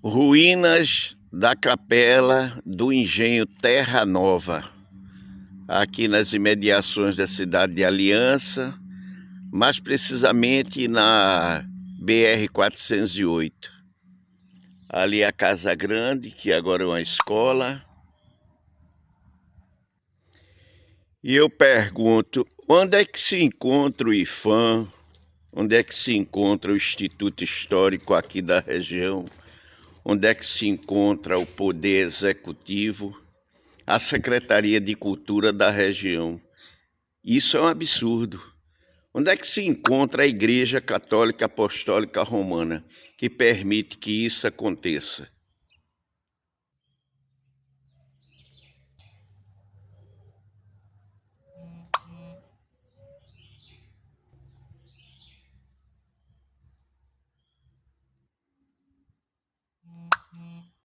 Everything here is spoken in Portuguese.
Ruínas da capela do engenho Terra Nova, aqui nas imediações da cidade de Aliança, mais precisamente na BR-408. Ali a Casa Grande, que agora é uma escola. E eu pergunto, onde é que se encontra o IPHAN? Onde é que se encontra o Instituto Histórico aqui da região? Onde é que se encontra o Poder Executivo, a Secretaria de Cultura da região? Isso é um absurdo. Onde é que se encontra a Igreja Católica Apostólica Romana, que permite que isso aconteça?